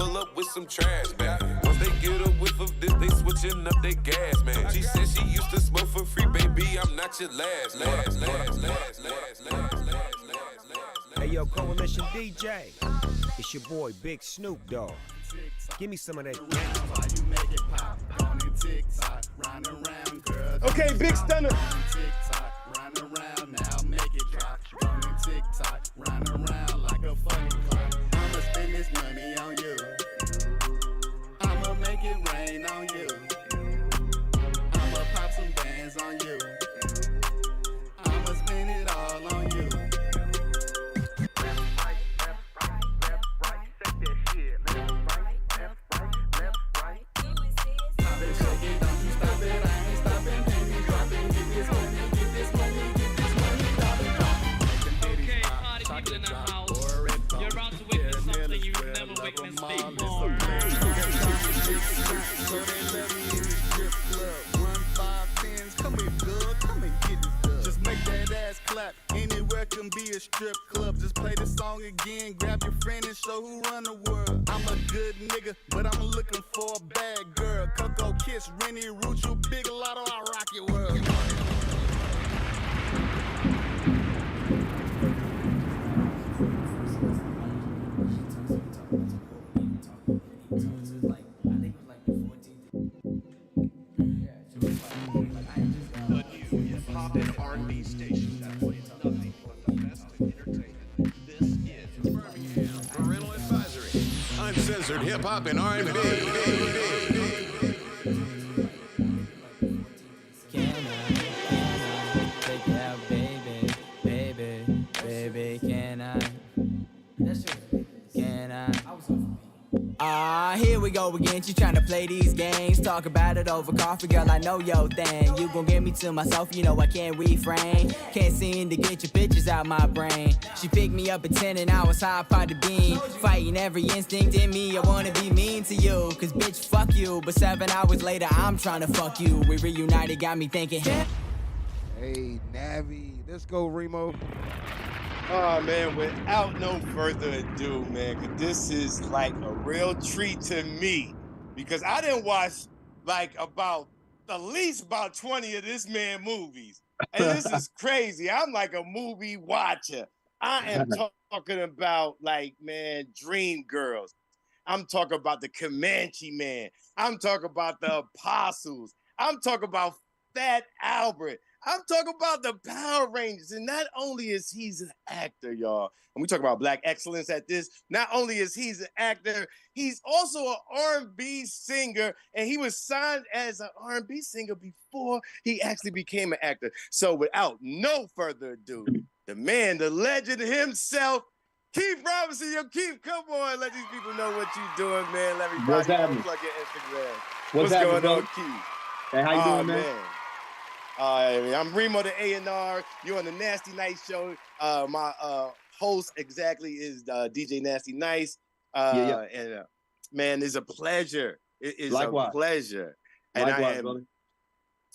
pull up with some trash, man. Once they get a whiff of this, they switching up their gas, man. She said she used to smoke for free, baby. I'm not your last. Hey yo, Coalition DJ, it's your boy Big Snoop Dogg. Give me some of that. Okay, Big Stunner. Run around now, make it drop. Going TikTok, run around like a fucking clock. I'ma spend this money on you. I'ma make it rain on you. I'ma pop some bands on you. I'ma spend it all on you. Anywhere can be a strip club. Just play the song again, grab your friend and show who run the world. I'm a good nigga, but I'm looking for a bad girl. Coco Kiss, Rennie Root, you big lotto, I rock your world. An R&B station that plays nothing but the best in entertainment. This is Parental Advisory. Uncensored hip hop and R&B. Can I take you out, baby, can I? Can I? Here we go again, you tryna play these games. Talk about it over coffee, girl, I know your thing. You gon' get me to myself, you know I can't refrain. Can't seem to get your pictures out my brain. She picked me up at 10 and I was high by the beam. Fighting every instinct in me, I wanna be mean to you. Cause bitch, fuck you, but 7 hours later, I'm tryna fuck you. We reunited, got me thinking, Hey, Navi, let's go, Remo. Oh, man, without no further ado, man, 'cause this is like a real treat to me because I didn't watch like at least about 20 of this man movies. And this is crazy. I'm like a movie watcher. I am talking about like, man, Dream Girls. I'm talking about the Comanche Man. I'm talking about the Apostles. I'm talking about Fat Albert. I'm talking about the Power Rangers. And not only is he an actor, y'all, and we talk about black excellence at this, not only is he an actor, he's also an R&B singer, and he was signed as an R&B singer before he actually became an actor. So without no further ado, the man, the legend himself, Keith Robinson. Yo, Keith, come on, let these people know what you doing, man. Let everybody What's happening? plug your Instagram. What's going on, Keith? Keith? Hey, how you doing, man? I'm Remo the A&R. You're on the Nasty Nice show. My host exactly is DJ Nasty Nice. And man, it's a pleasure. It is Likewise. a pleasure. And Likewise, I am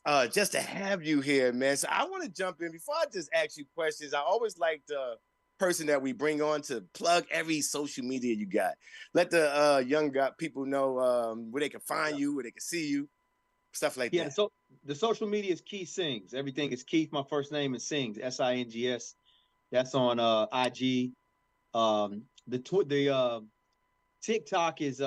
brother. just to have you here, man. So I want to jump in before I just ask you questions. I always like the person that we bring on to plug every social media you got. Let the young people know where they can find you, where they can see you, stuff like that. Yeah, so the social media is Keith Sings. Everything is Keith, my first name, and Sings, S-I-N-G-S. That's on IG. The TikTok is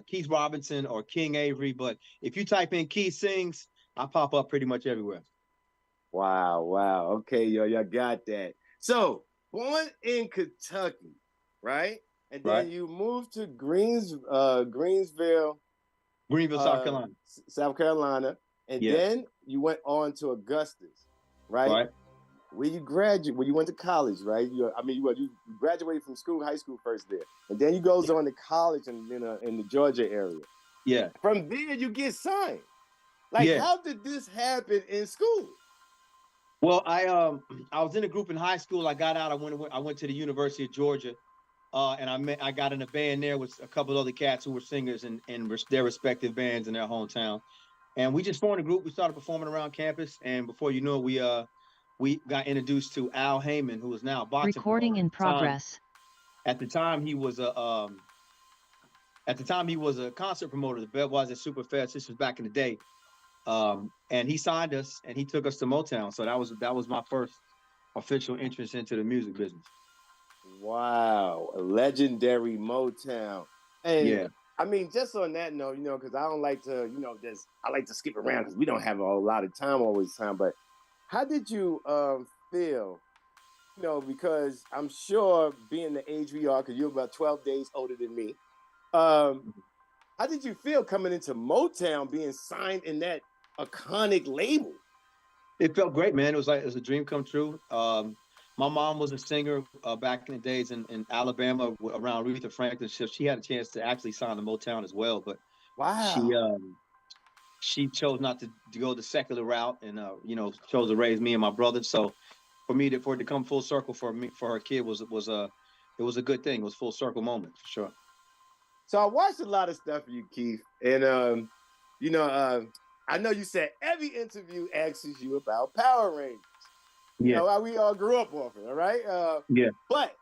Keith Robinson or King Avery. But if you type in Keith Sings, I pop up pretty much everywhere. Wow. Okay, y'all got that. So, born in Kentucky, right? And then you moved to Greensville, South Carolina. And then you went on to Augustus, right? Where you graduated, when you went to college, right? You graduated from high school first there. And then you goes on to college in the Georgia area. Yeah. From there, you get signed. Like, how did this happen in school? Well, I was in a group in high school. I got out. I went to the University of Georgia, and I got in a band there with a couple of other cats who were singers in their respective bands in their hometown. And we just formed a group. We started performing around campus, and before you know it, we got introduced to Al Heyman, who is now a boxing recording in progress. At the time, he was At the time, he was a concert promoter. The Budweiser Superfest. This was back in the day. And he signed us, and he took us to Motown. So that was my first official entrance into the music business. Wow, a legendary Motown. And Yeah. I mean, just on that note, because I don't like to, I like to skip around because we don't have a lot of time all the time. But how did you feel? Because I'm sure being the age we are, because you're about 12 days older than me. How did you feel coming into Motown, being signed in that iconic label? It felt great, man. It was a dream come true. My mom was a singer back in the days in Alabama around Aretha Franklin. So she had a chance to actually sign the Motown as well, but Wow. she chose not to go the secular route, and chose to raise me and my brother. So for it to come full circle for her kid was a good thing. It was full circle moment for sure. So I watched a lot of stuff for you, Keith, and I know you said every interview asks you about Power Rangers. You know how we all grew up off it, all right? Yeah. But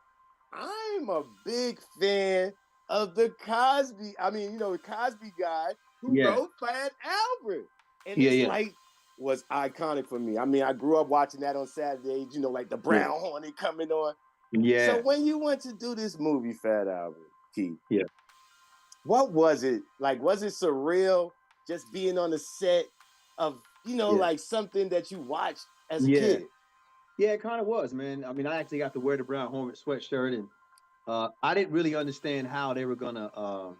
I'm a big fan of the Cosby. I mean, the Cosby guy who wrote Fat Albert, and his light was iconic for me. I mean, I grew up watching that on Saturdays. Like the Brown Hornet coming on. Yeah. So when you went to do this movie, Fat Albert, Keith, yeah, what was it like? Was it surreal just being on the set of like something that you watched as a kid? Yeah, it kind of was, man. I mean, I actually got to wear the Brown Hornet sweatshirt, and I didn't really understand how they were gonna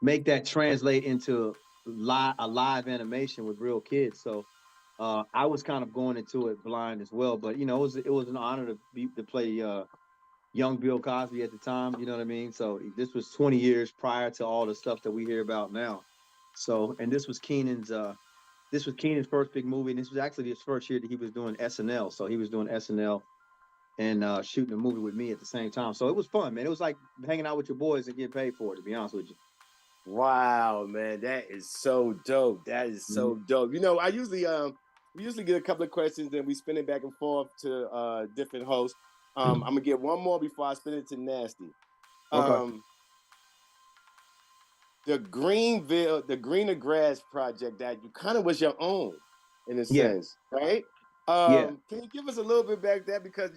make that translate into a live animation with real kids. So I was kind of going into it blind as well. But it was an honor to play young Bill Cosby at the time. You know what I mean? So this was 20 years prior to all the stuff that we hear about now. So, and this was Keenan's first big movie, and this was actually his first year that he was doing SNL. So he was doing SNL and shooting a movie with me at the same time. So it was fun, man. It was like hanging out with your boys and getting paid for it, to be honest with you. Wow, man, that is so dope. That is so dope. I usually we usually get a couple of questions and we spin it back and forth to different hosts. I'm gonna get one more before I spin it to Nasty. Okay. The Greener Grass project that you kind of was your own in a sense, right? Can you give us a little bit back that, because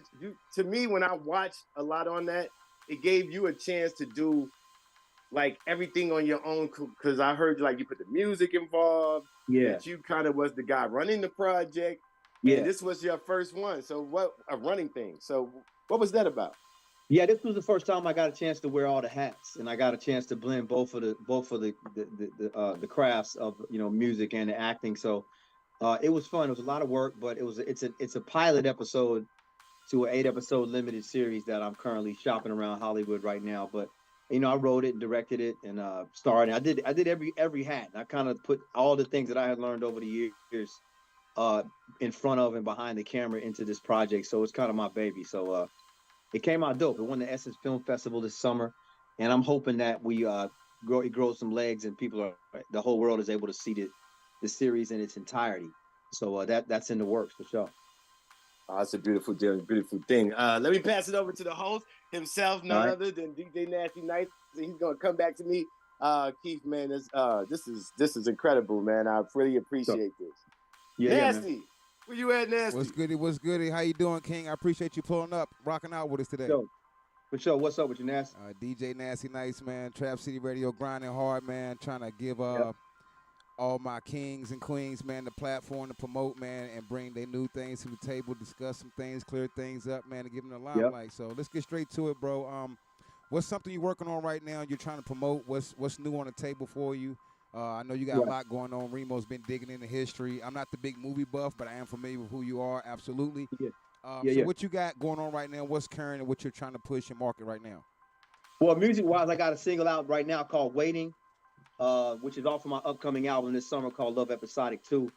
to me, when I watched a lot on that, it gave you a chance to do like everything on your own, because I heard like you put the music involved. That you kind of was the guy running the project. And this was your first one. So what a running thing. So what was that about? Yeah, this was the first time I got a chance to wear all the hats, and I got a chance to blend both of the crafts of music and the acting. So it was fun. It was a lot of work, but it's a pilot episode to an 8-episode limited series that I'm currently shopping around Hollywood right now. But I wrote it and directed it and starred. I did every hat. I kind of put all the things that I had learned over the years in front of and behind the camera into this project. So it's kind of my baby. So it came out dope. It won the Essence Film Festival this summer, and I'm hoping that it grows some legs and the whole world is able to see the series in its entirety. So that's in the works for sure. Oh, that's a beautiful thing. Let me pass it over to the host himself, none other than DJ Nasty Nice. He's gonna come back to me. Keith, man, this is incredible, man. I really appreciate this. Nasty, man. where you at, Nasty? What's goody? How you doing, King? I appreciate you pulling up, rocking out with us today. For sure. What's up with you, Nasty? DJ Nasty Nice, man. Trap City Radio, grinding hard, man. Trying to give all my kings and queens, man, the platform to promote, man, and bring their new things to the table, discuss some things, clear things up, man, and give them the limelight. So let's get straight to it, bro. What's something you're working on right now? You're trying to promote. What's new on the table for you? I know you got a lot going on. Remo's been digging into history. I'm not the big movie buff, but I am familiar with who you are. Absolutely. So what you got going on right now? What's current and what you're trying to push and market right now? Well, music-wise, I got a single out right now called Waiting, which is off of my upcoming album this summer called Love Episodic 2,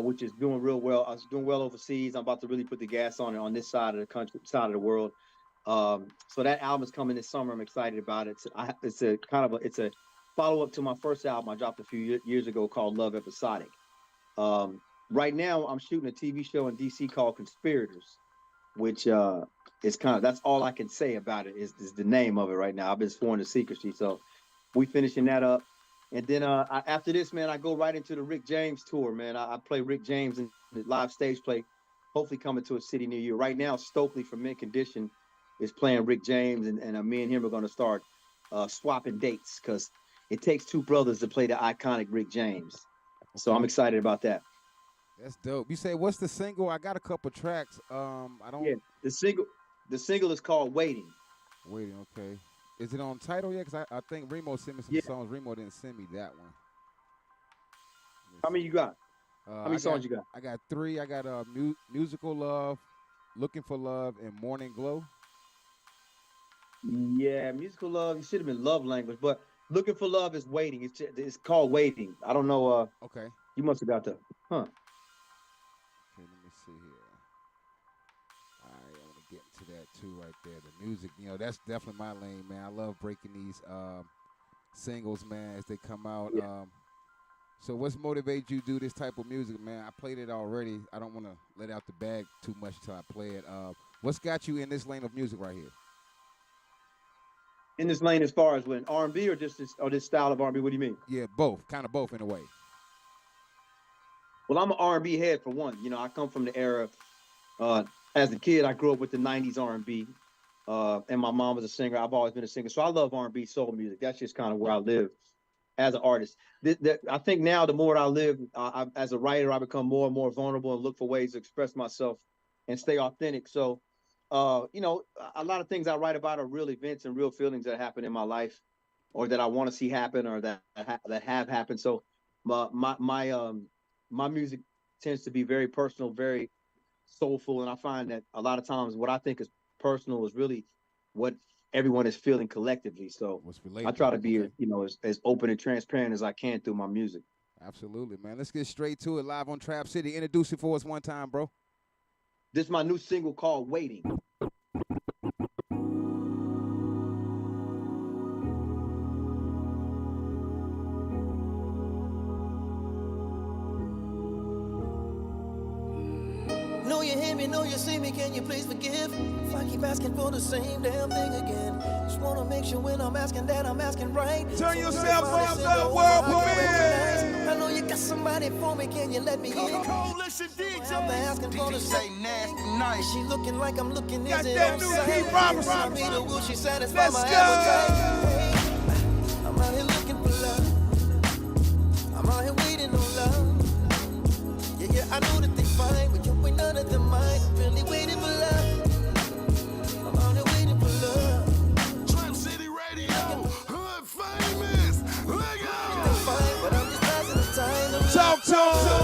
which is doing real well. I was doing well overseas. I'm about to really put the gas on it on this side of the country, side of the world. So that album is coming this summer. I'm excited about it. It's a follow-up to my first album I dropped a few years ago called Love Episodic. Right now, I'm shooting a TV show in DC called Conspirators, which is that's all I can say about it is the name of it right now. I've been sworn to secrecy. So We finishing that up. And then after this, man, I go right into the Rick James tour, man. I play Rick James in the live stage play, hopefully coming to a city near you. Right now, Stokely from Mint Condition is playing Rick James, and me and him are going to start swapping dates because it takes two brothers to play the iconic Rick James. So I'm excited about that. That's dope. You say, what's the single? I got a couple tracks. I don't. Yeah, the single is called Waiting. Waiting, okay. Is it on title yet? Because I think Remo sent me some songs. Remo didn't send me that one. How many you got? How many songs you got? I got 3. I got Musical Love, Looking for Love, and Morning Glow. Yeah, Musical Love. You should have been Love Language, but Looking for Love is Waiting. It's called Waiting. I don't know. Okay. You must have got the. Huh. Okay, let me see here. All right, I want to get into that too right there. The music, that's definitely my lane, man. I love breaking these singles, man, as they come out. Yeah. So what's motivated you to do this type of music, man? I played it already. I don't want to let out the bag too much until I play it. What's got you in this lane of music right here? In this lane as far as when R&B or just this style of R&B? What do you mean? Yeah, both. Kind of both in a way. Well, I'm an R&B head for one. I come from the era. As a kid, I grew up with the 90s R&B. And my mom was a singer. I've always been a singer. So I love R&B soul music. That's just kind of where I live as an artist. I think now the more I live, as a writer, I become more and more vulnerable and look for ways to express myself and stay authentic. So, a lot of things I write about are real events and real feelings that happen in my life or that I want to see happen or that have happened. So my music tends to be very personal, very soulful. And I find that a lot of times what I think is personal is really what everyone is feeling collectively. So I try to be, as open and transparent as I can through my music. Absolutely, man. Let's get straight to it. Live on Trap City. Introduce it for us one time, bro. This is my new single called Waiting. Know you hear me, know you see me, can you please forgive? If I keep asking for the same damn thing again. Just wanna make sure when I'm asking that I'm asking right. Turn yourself up to the world premiere. I know you got somebody for me, can you let me in? Coalition DJ. I'm asking for the same nasty night. She looking like I'm looking, Got is it that on new sight? Pete Robertson. I mean, or will she satisfy Let's my go. appetite? Hey, I'm out here looking for love. I'm out here waiting on love. Yeah, I know that they fine, but you ain't none of them mine. I'm really waiting for love. I'm out here waiting for love. Trap City Radio. Hood famous. Let go. They fine, but I'm just passing the time. Talk to him.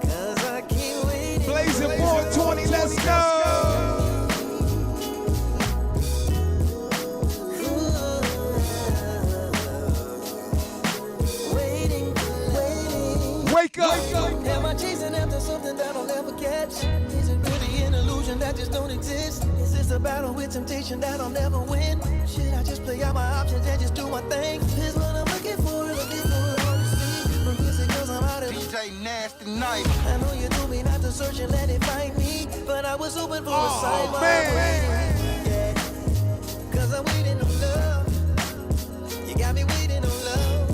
Cause I can't wait. Blazing 420, let's go. Wake up. Am I chasing after something that I'll never catch? Is it really an illusion that just don't exist? Is this a battle with temptation that I'll never win? Should I just play out my options and just do my thing? Here's what I'm looking for, honestly. But is it 'cause I'm out of DJ Nasty Night. I know you told me not to search and let it find me, but I was hoping for a sign. while man. I'm waiting. Yeah. 'Cause I'm waiting on love. You got me waiting on love.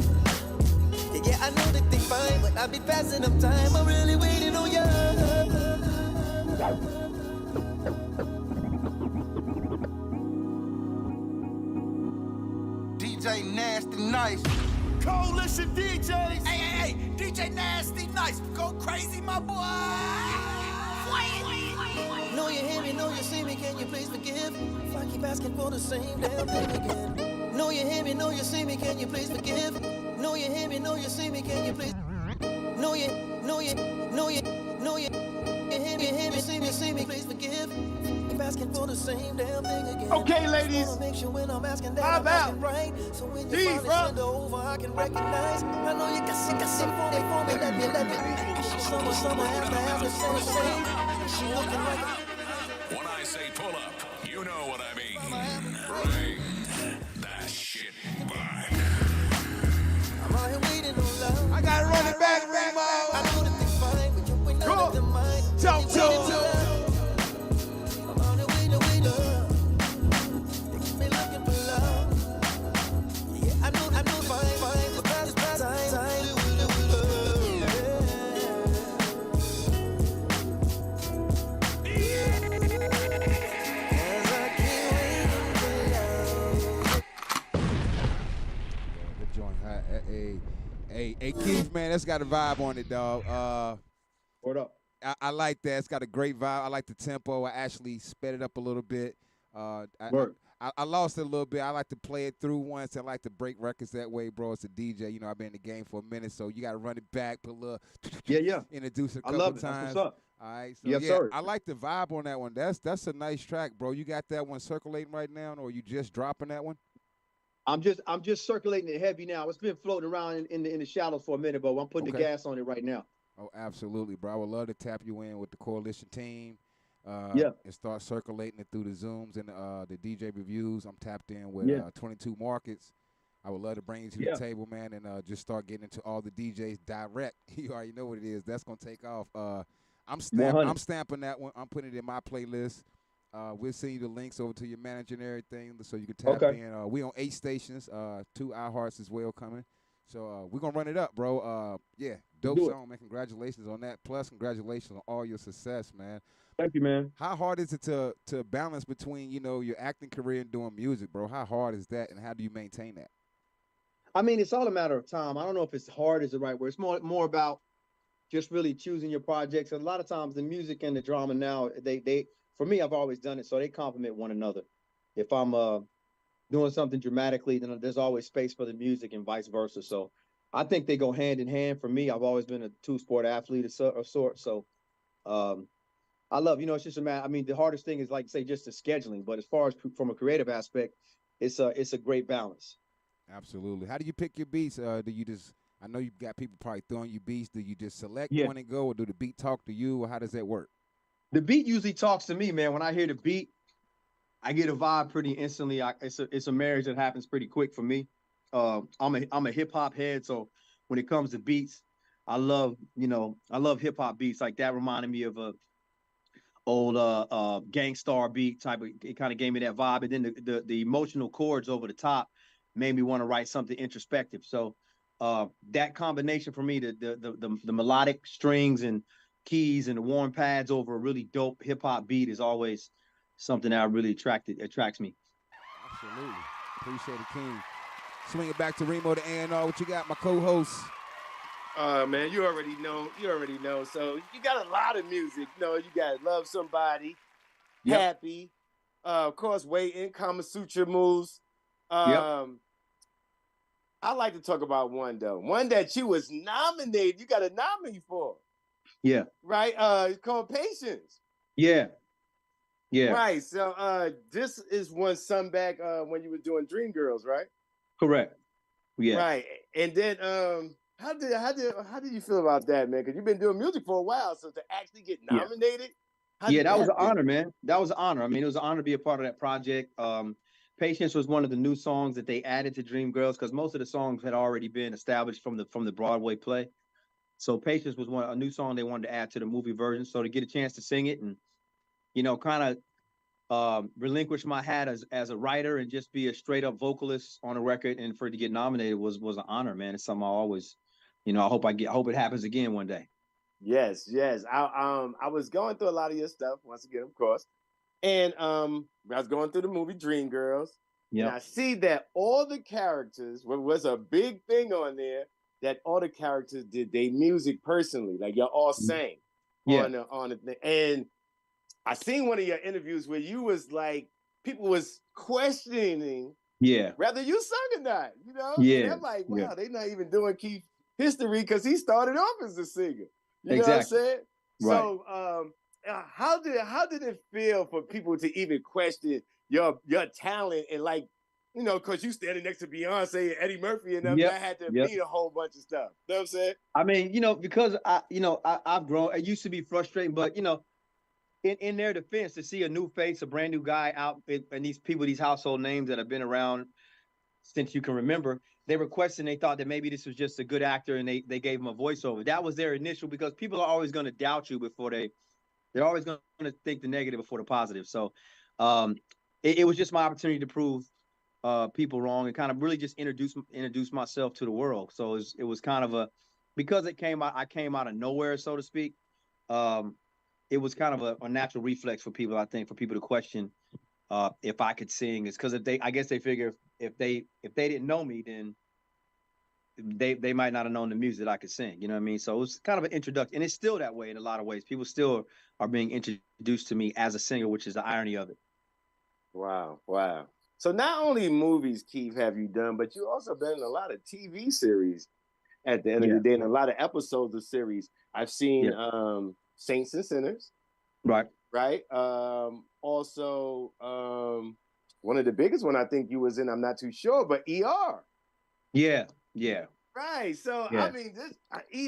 Yeah, I know that they fine, but I be passing up time. I'm really waiting on you. DJ Nasty Nice. Coalition DJs. Hey, DJ Nasty Nice. Go crazy, my boy. Know you hear me, know you see me, can you please forgive? If I keep asking for the same damn thing again. Know you hear me, know you see me, can you please forgive? Know you hear me, know you see me, can you please? Know you hear me, see me, please forgive. Keep asking for the same damn thing again. Okay, ladies. Wanna make sure when I'm asking that How I'm about asking right. So when you these, finally bro? send her over, I can recognize. I know you got sick for me, let me. Summer after, she looking like a When I say pull up, you know what I mean. Bring that shit back. I'm out here waiting on love. I gotta run it back, I Remo. know that they fine, but you ain't none of them mine. Talk to him. Hey Keith, man, that's got a vibe on it, dog. Word up. I like that. It's got a great vibe. I like the tempo. I actually sped it up a little bit. Word. I lost it a little bit. I like to play it through once. I like to break records that way, bro. It's a DJ. You know, I've been in the game for a minute, so you got to run it back, put a little, Yeah. introduce it a I couple love it. times. That's what's up. All right, so Yes, yeah, sir. I like the vibe on that one. That's a nice track, bro. You got that one circulating right now, or you just dropping that one? I'm just circulating it heavy now. It's been floating around in the shadows for a minute, but I'm putting the gas on it right now. Oh, absolutely, bro. I would love to tap you in with the coalition team. Yeah. And start circulating it through the Zooms and the DJ reviews. I'm tapped in with 22 markets. I would love to bring you to the table, man, and just start getting into all the DJs direct. You already know what it is. That's gonna take off. I'm stamping that one. I'm putting it in my playlist. We'll send you the links over to your manager and everything, so you can tap in. We on 8 stations, 2 iHearts as well coming. So we're gonna run it up, bro. Dope song, man. Congratulations on that. Plus, congratulations on all your success, man. Thank you, man. How hard is it to balance between, your acting career and doing music, bro? How hard is that, and how do you maintain that? I mean, it's all a matter of time. I don't know if it's hard is the right word. It's more about just really choosing your projects. And a lot of times the music and the drama now, they for me, I've always done it, so they complement one another. If I'm doing something dramatically, then there's always space for the music and vice versa. So I think they go hand in hand. For me, I've always been a 2-sport athlete of sorts. So I love, it's just a matter. I mean, the hardest thing is, like, say, just the scheduling. But as far as from a creative aspect, it's a great balance. Absolutely. How do you pick your beats? Do you just? I know you've got people probably throwing you beats. Do you just select one and go, or do the beat talk to you, or how does that work? The beat usually talks to me, man. When I hear the beat, I get a vibe pretty instantly. It's a marriage that happens pretty quick for me. I'm a hip hop head, so when it comes to beats, I love hip hop beats. Like that reminded me of a old Gangstar beat type of. It kind of gave me that vibe, and then the emotional chords over the top made me want to write something introspective. So that combination for me, the melodic strings and keys and the warm pads over a really dope hip hop beat is always something that really attracts me. Absolutely. Appreciate it, King. Swing it back to Remo, the A&R. What you got, my co-host? Man, you already know. So you got a lot of music. You got Love Somebody, Happy, of course, Waiting, Kama Sutra Moves. I like to talk about one, though. One that you was nominated. You got a nominee for. Yeah. Right? It's called Patience. Yeah. Yeah. Right. So this is one sung back when you were doing Dreamgirls, right? Correct. Yeah. Right. And then how did you feel about that, man? Because you've been doing music for a while, so to actually get nominated. That was an honor, man. That was an honor. I mean, it was an honor to be a part of that project. Patience was one of the new songs that they added to Dreamgirls because most of the songs had already been established from the Broadway play. So Patience was a new song they wanted to add to the movie version. So to get a chance to sing it and, kind of relinquish my hat as a writer and just be a straight up vocalist on a record and for it to get nominated was an honor, man. It's something I always, I hope it happens again one day. Yes. I was going through a lot of your stuff once again, of course. And I was going through the movie Dreamgirls. And I see that all the characters, was a big thing on there, that all the characters did their music personally. Like y'all all sang on the thing. And I seen one of your interviews where you was like, people was questioning whether you sung or not, And I'm like, wow, they not even doing Keith history because he started off as a singer. You know what I'm saying? Right. So how did it feel for people to even question your talent and because you standing next to Beyonce and Eddie Murphy and them, that had to mean a whole bunch of stuff. You know what I'm saying? I mean, because I've grown. It used to be frustrating, but in their defense, to see a new face, a brand new guy out, and these household names that have been around since you can remember, they were questioning. They thought that maybe this was just a good actor, and they gave him a voiceover. That was their initial, because people are always going to doubt you before they're always going to think the negative before the positive. So it was just my opportunity to prove people wrong and kind of really just introduce myself to the world. So it was kind of because I came out of nowhere, so to speak. It was kind of a natural reflex for people, I think, for people to question if I could sing. It's because I guess they figure if they didn't know me, then they might not have known the music that I could sing. You know what I mean? So it was kind of an introduction, and it's still that way in a lot of ways. People still are being introduced to me as a singer, which is the irony of it. Wow, wow. So not only movies, Keith, have you done, but you also been in a lot of TV series at the end of Yeah. the day, and a lot of episodes of series. I've seen Saints and Sinners. Right. Right. Also, one of the biggest one I think you was in, I'm not too sure, but ER. Yeah. Yeah. Right. So Yeah. I mean, this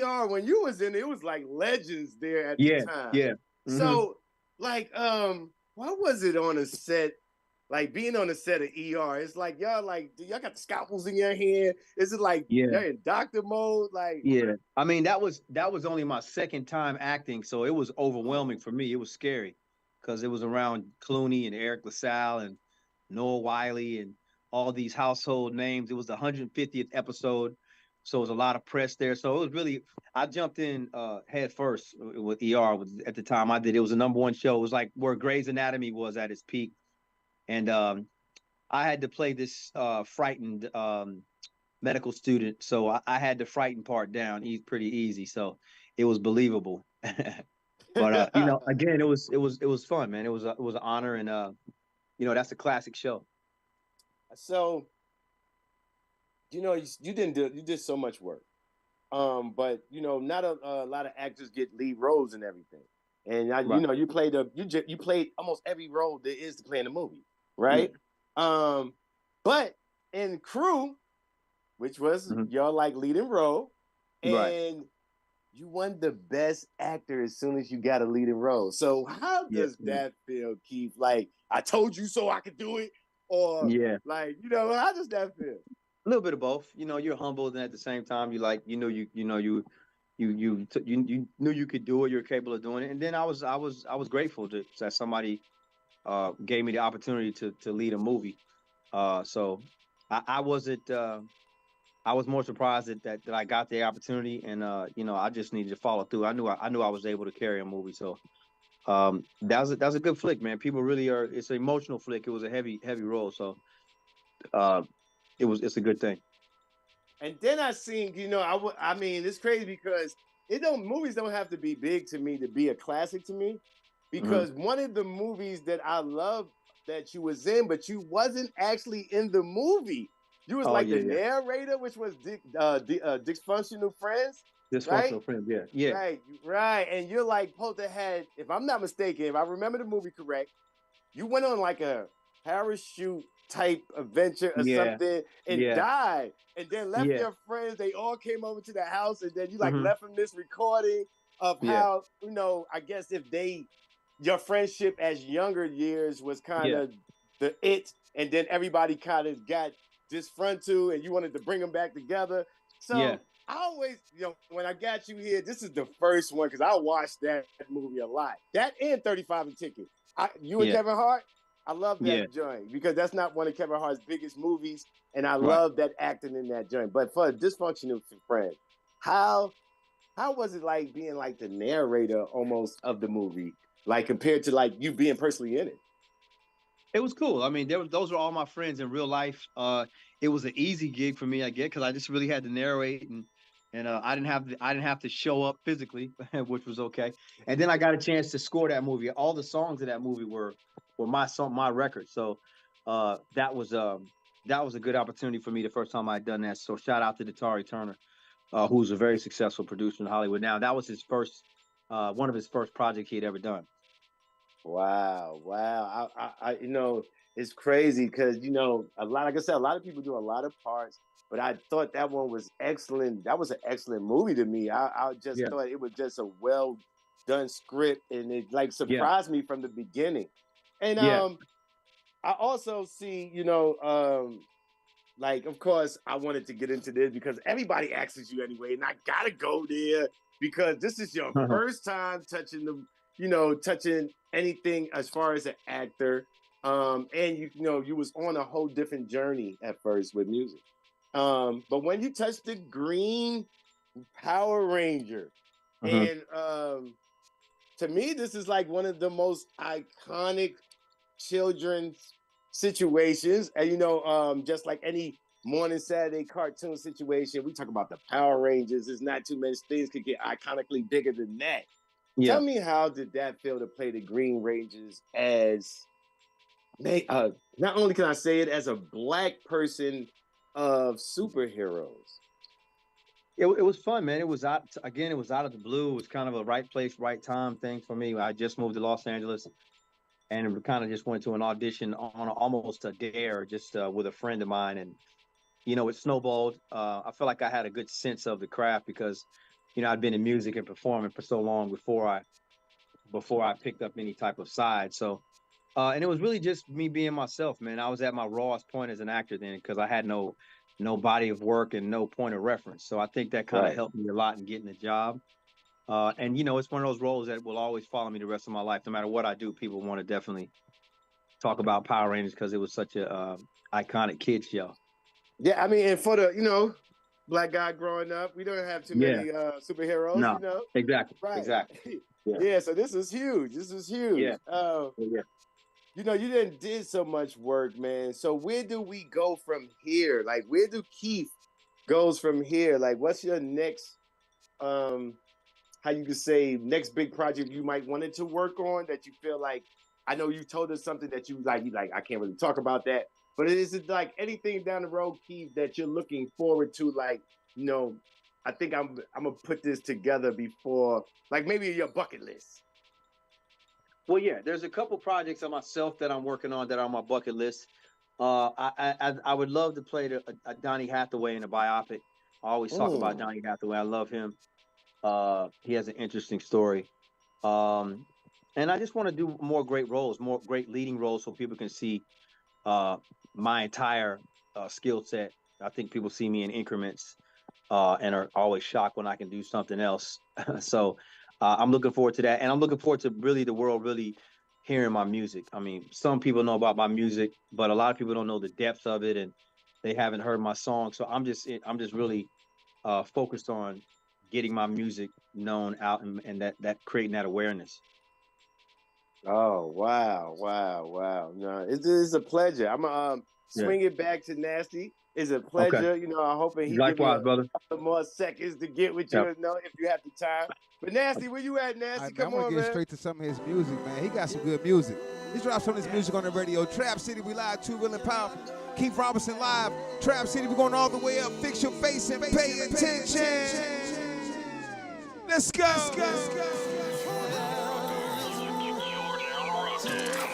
ER when you was in it was like legends there at Yeah. the time. Yeah. Mm-hmm. So like, what was it on a set? Like being on the set of ER, it's like y'all got the scalpels in your hand. Is it like you're in doctor mode? Like I mean, that was only my second time acting, so it was overwhelming for me. It was scary because it was around Clooney and Eric LaSalle and Noah Wiley and all these household names. It was the 150th episode, so it was a lot of press there. So it was really, I jumped in head first with ER. At the time I did, it was a #1 show. It was like where Grey's Anatomy was at its peak, and I had to play this frightened medical student, so I had the frightened part down pretty easy, so it was believable. But again, it was fun, man. It was an honor, and that's a classic show. So, you did so much work, but not a lot of actors get lead roles and everything, and you played almost every role there is to play in a movie, right? Yeah. But in Crew, which was your leading role, and you won the best actor as soon as you got a leading role. So how does that feel, Keith? Like, I told you so I could do it, or how does that feel? A little bit of both. You're humbled, and at the same time, you knew you could do it. You're capable of doing it, and then I was grateful that somebody gave me the opportunity to lead a movie. So I wasn't. I was more surprised that I got the opportunity, and I just needed to follow through. I knew I was able to carry a movie, so that was a good flick, man. People really are. It's an emotional flick. It was a heavy role, so it's a good thing. And then I seen, I mean, it's crazy because movies don't have to be big to me to be a classic to me, because one of the movies that I love that you was in, but you wasn't actually in the movie. You was the narrator, which was Dysfunctional Friends. Dysfunctional Friends, yeah. Right. And you're supposed to have, if I'm not mistaken, if I remember the movie correct, you went on a parachute type adventure or something and died, and then left your friends. They all came over to the house, and then you left them this recording of how, I guess if your friendship as younger years was kind of and then everybody kind of got disgruntled and you wanted to bring them back together. So I always, when I got you here, this is the first one because I watched that movie a lot. That and 35 and Ticket. You and Kevin Hart, I love that joint because that's not one of Kevin Hart's biggest movies, and I love that acting in that joint. But for a Dysfunctional Friend, how was it like being the narrator almost of the movie, compared to you being personally in it? It was cool. I mean, those were all my friends in real life. It was an easy gig for me, I guess, because I just really had to narrate, and I didn't have to show up physically, which was okay. And then I got a chance to score that movie. All the songs of that movie were my record. So that was a good opportunity for me the first time I'd done that. So shout out to Datari Turner, who's a very successful producer in Hollywood now. That was his first one of his first projects he'd ever done. Wow. I it's crazy because like I said, a lot of people do a lot of parts, but I thought that one was excellent. That was an excellent movie to me. I just thought it was just a well done script, and it surprised me from the beginning. And I also see, of course, I wanted to get into this because everybody asks you anyway, and I gotta go there because this is your first time touching touching anything as far as an actor. And you was on a whole different journey at first with music. But when you touched the green Power Ranger, and to me, this is one of the most iconic children's situations. And just like any morning Saturday cartoon situation. We talk about the Power Rangers. There's not too many things could get iconically bigger than that. Yeah. Tell me, how did that feel to play the Green Rangers as they not only can I say it, as a black person of superheroes? It was fun, man. It was out again. It was out of the blue. It was kind of a right place, right time thing for me. I just moved to Los Angeles, and it kind of just went to an audition on almost a dare, just with a friend of mine, and it snowballed. I felt like I had a good sense of the craft because, I'd been in music and performing for so long before I picked up any type of side. So, and it was really just me being myself, man. I was at my rawest point as an actor then because I had no body of work and no point of reference. So I think that kind of helped me a lot in getting the job. And it's one of those roles that will always follow me the rest of my life. No matter what I do, people want to definitely talk about Power Rangers because it was such a iconic kids show. Yeah, I mean, and for the black guy growing up, we don't have too many superheroes. No, exactly, right? Exactly. Yeah. So this is huge. Yeah. You didn't did so much work, man. So where do we go from here? Like, where do Keith goes from here? Like, what's your next, how you could say, next big project you might wanted to work on that you feel like, I know you told us something that you like, I can't really talk about that, but is it like anything down the road, Keith, that you're looking forward to? Like, I think I'm gonna put this together before, like maybe your bucket list. Well, yeah, there's a couple projects on myself that I'm working on that are on my bucket list. I would love to play a Donny Hathaway in a biopic. I always talk about Donny Hathaway. I love him. He has an interesting story. And I just want to do more great roles, more great leading roles so people can see my entire skill set. I think people see me in increments and are always shocked when I can do something else. So I'm looking forward to that. And I'm looking forward to really the world really hearing my music. I mean, some people know about my music, but a lot of people don't know the depth of it and they haven't heard my song. So I'm just really focused on getting my music known out and that creating that awareness. Oh, wow. No, it's a pleasure. I'm going to swing it back to Nasty. It's a pleasure. Okay. I'm hoping he Likewise, brother. A couple more seconds to get with you, if you have the time. But Nasty, where you at, Nasty? Come on, man. I'm going to get straight to some of his music, man. He got some good music. He dropped some of his music on the radio. Trap City, we live, Too Real and Powerful. Keith Robinson live. Trap City, we're going all the way up. Fix your face and pay attention. Let's go.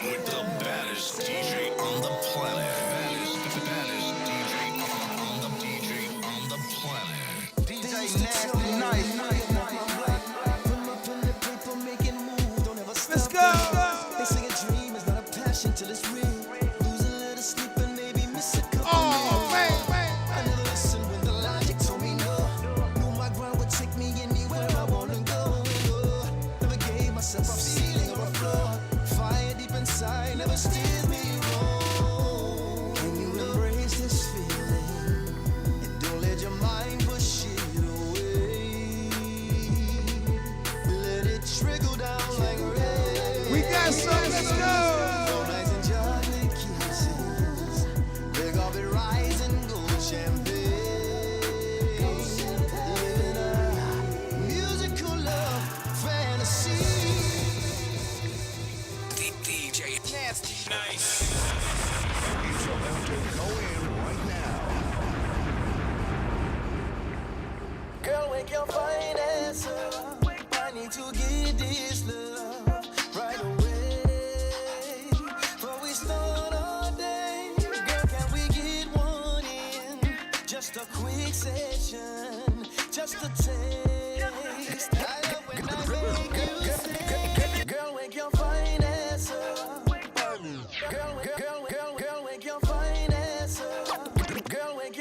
With the baddest DJ on the planet. DJ Nasty Nice. Let's go. They say a dream is not a passion till it's real. Lose a little sleep and maybe miss a couple meals. I never listened when the logic told me no. Knew my grind would take me anywhere I wanna go. Never gave myself a ceiling or a floor. Fire deep inside never steers me wrong. Can you embrace this feeling and don't let your mind push it away? Let it trickle down like rain. We got some. Let's go. Nice and chocolate kisses. Big off it, rise and go champagne. Living a musical love fantasy. DJ Nasty Nice. He's about to go in right now. Girl, wake your fine ass up. I need to get this love right away. Before we start our day, girl, can we get one in? Just a quick session, just a taste. I love when I make you say, girl, wake your fine ass up. Girl, wake your fine ass up. Girl, wake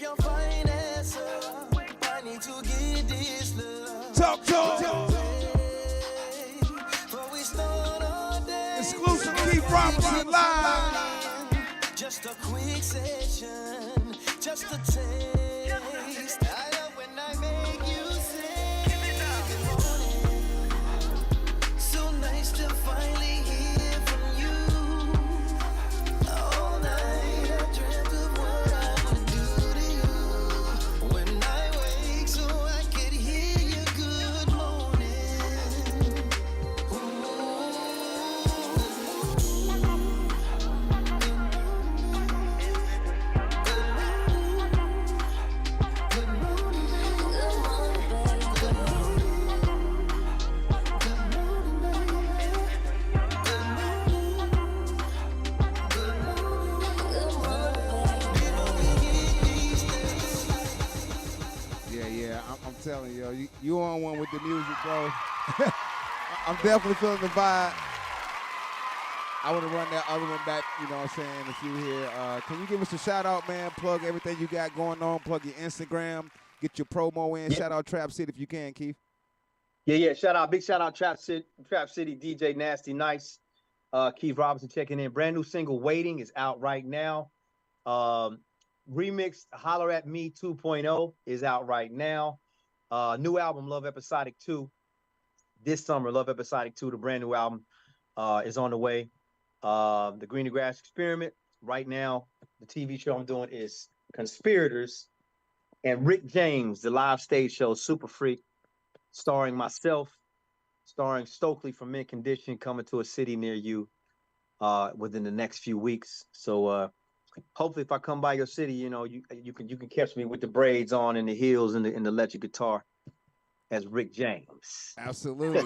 your fine ass up. I need to get this love. Talk. Before we start our day, Exclusive Keith Robinson live. just a quick session, just a taste. I love when I make you say, good morning. So nice to finally hear from you. All night I dreamt of telling you, you on one with the music, bro. I'm definitely feeling the vibe. I want to run that other one back, you know what I'm saying, if you here. Can you give us a shout out, man? Plug everything you got going on. Plug your Instagram. Get your promo in. Yeah. Shout out Trap City if you can, Keith. Yeah. Big shout out Trap City DJ Nasty Nice. Keith Robinson checking in. Brand new single Waiting is out right now. Remix Holler at Me 2.0 is out right now. New album Love Episodic 2 this summer. Love Episodic 2, the brand new album, is on the way. The Green to Grass Experiment right now. The TV show I'm doing is Conspirators, and Rick James, the live stage show Super Freak, starring myself, starring Stokely from Mint Condition, coming to a city near you within the next few weeks. So hopefully, if I come by your city, you know, you can catch me with the braids on and the heels and the electric guitar as Rick James. Absolutely.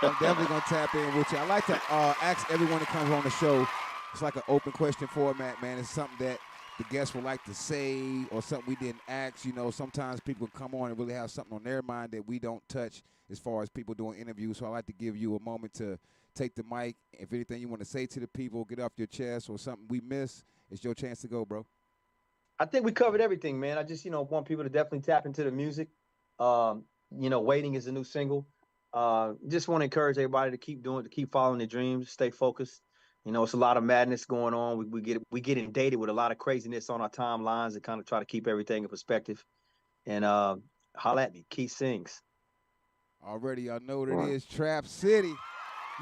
I'm definitely going to tap in with you. I like to ask everyone that comes on the show, it's like an open question format, man. It's something that the guests would like to say or something we didn't ask. You know, sometimes people come on and really have something on their mind that we don't touch as far as people doing interviews. So I like to give you a moment to take the mic. If anything you want to say to the people, get off your chest, or something we miss, it's your chance to go, bro. I think we covered everything, man. I just, want people to definitely tap into the music. Waiting is a new single. Just want to encourage everybody to keep following their dreams, stay focused. It's a lot of madness going on. We get inundated with a lot of craziness on our timelines and kind of try to keep everything in perspective. And holla at me, Keith Sings. Already, y'all know what it is, Trap City.